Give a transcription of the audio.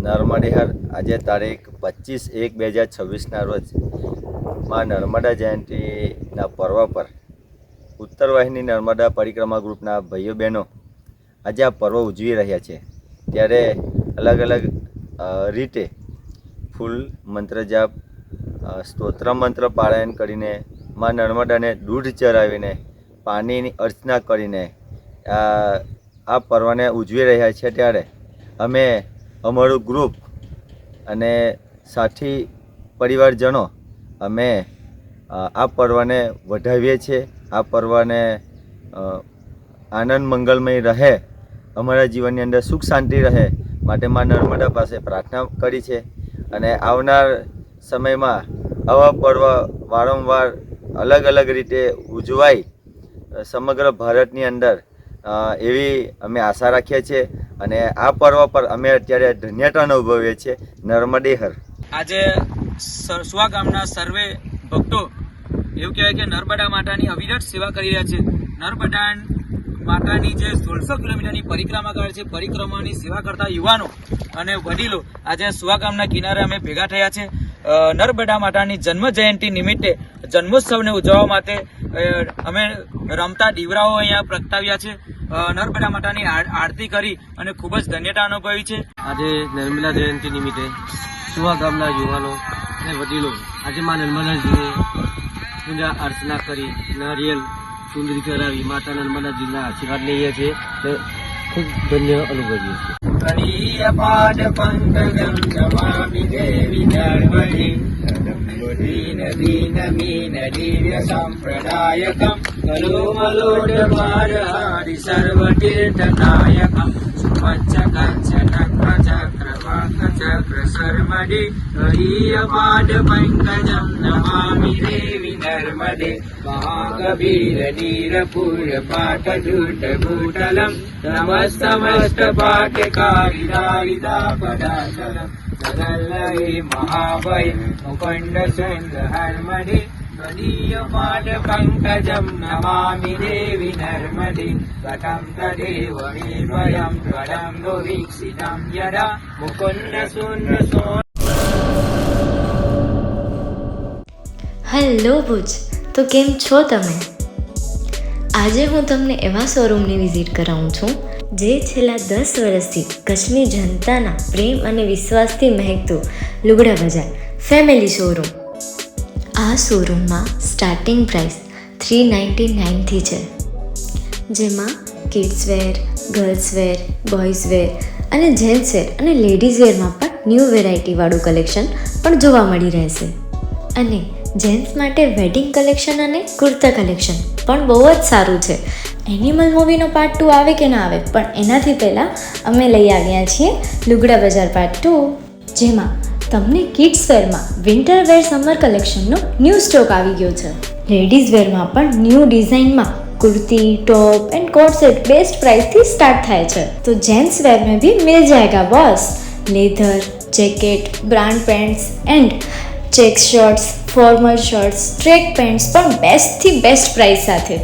નર્મદેહર આજે તારીખ 25/1/2026ના રોજ માં નર્મદા જયંતિના પર્વ પર ઉત્તર વાહિની નર્મદા પરિક્રમા ગ્રુપના ભાઈઓ બહેનો આજે આ પર્વ ઉજવી રહ્યા છે। ત્યારે અલગ અલગ રીતે ફૂલ મંત્ર જાપ સ્તોત્ર મંત્ર પારાયણ કરીને માં નર્મદાને દૂધ ચડાવીને પાણીની અર્ચના કરીને આ પર્વને ઉજવી રહ્યા છે। ત્યારે અમે અમારું ગ્રુપ અને સાથી પરિવારજનો અમે આ પર્વને વધાવીએ છીએ। આ પર્વને આનંદ મંગલમય રહે, અમારા જીવનની અંદર સુખ શાંતિ રહે માટે માં નર્મદા પાસે પ્રાર્થના કરી છે। અને આવનાર સમયમાં આવા પર્વ વારંવાર અલગ અલગ રીતે ઉજવાય સમગ્ર ભારતની અંદર એવી અમે આશા રાખીએ છીએ। અને આ પર્વ પર અમે અત્યારે ધન્યતા અનુભવીએ છીએ। નર્મદેહર આજે સુવા ગામના સર્વે ભક્તો એવું કહેવાય કે નર્મદા માતાની અવિરત સેવા કરી રહ્યા છે। નર્મદા માતાની જે 1600 કિલોમીટરની પરિક્રમા કરે છે, પરિક્રમાની સેવા કરતા યુવાનો અને વડીલો આજે સુવા ગામના કિનારે અમે ભેગા થયા છે। નર્મદા માતાની જન્મ જયંતિ નિમિત્તે જન્મોત્સવને ઉજવવા માટે અમે રમતા દીવડાઓ અહીંયા પ્રગટાવ્યા છે। નર્મદા માતાની આરતી કરી અને ખૂબ જ ધન્યતા અનુભવી છે। આજે નર્મદા જયંતિ નિમિત્તે સુવા ગામના યુવાનો અને વડીલો આજે માં નર્મદાજીની પૂજા અર્ચના કરી નારિયેલ ચુંદડી ચડાવી માતા નર્મદાજીના આશીર્વાદ લઈએ છીએ અને ખૂબ ધન્ય અનુભવીએ છીએ। પાદ પંકજમ નમામિ દેવી નર્મદે દીન દીન મીન દિવ્ય સંપ્રદાયકમ કલોમલોડ મારહારી સર્વ તીર્થનાયકમ સુવચ્ચ કંચન ચક્ર વાક ચક્ર શર્મદે હરિયપાદ પંકજમ નમામિ દેવી નર્મદે મહાકબીર નીરપુર પાઠ ધૂટ ભૂતલમ નમસ્તમસ્ત પાઠકારી દારિદા પદાચલમ જગલ્લય મહાભય મુકંડ શૃંગ હર્મદે ત્વદીયપાદ પંકજમ નમામિ દેવી નર્મદે કથમ તદેવ નિર્વયમ ત્વદં નો વીક્ષિતમ યદા મુકુંદ સુંદ સો। હેલો ભુજ, તો કેમ છો તમે? આજે હું તમને એવા શોરૂમની વિઝિટ કરાવું છું જે છેલ્લા 10 વર્ષથી કચ્છની જનતાના પ્રેમ અને વિશ્વાસથી મહેકતું લુગડા બજાર ફેમિલી શોરૂમ। આ શોરૂમમાં સ્ટાર્ટિંગ પ્રાઇસ 399થી છે, જેમાં kids wear, girls wear, boys wear અને જેન્ટ્સ વેર અને લેડીઝ વેરમાં પણ ન્યૂ વેરાયટીવાળું કલેક્શન પણ જોવા મળી રહેશે। અને જેન્ટ્સ માટે વેડિંગ કલેક્શન અને કુર્તા કલેક્શન પણ બહુ જ સારું છે। એનિમલ મૂવીનો પાર્ટ 2 આવે કે ના આવે, પણ એનાથી પહેલાં અમે લઈ આવ્યા છીએ લુગડા બજાર પાર્ટ 2, જેમાં તમને કિડ્સ વેરમાં વિન્ટર વેર સમર કલેક્શનનો ન્યૂ સ્ટોક આવી ગયો છે। લેડીઝ વેરમાં પણ ન્યૂ ડિઝાઇનમાં kurti, top and coat set best price थी स्टार्ट थाय छे। तो जेंट्स वेर में भी मिल जाएगा boss. Leather, jacket, brand pants and check shirts, formal shirts, track pants पर बेस्ट थी बेस्ट प्राइस साथे।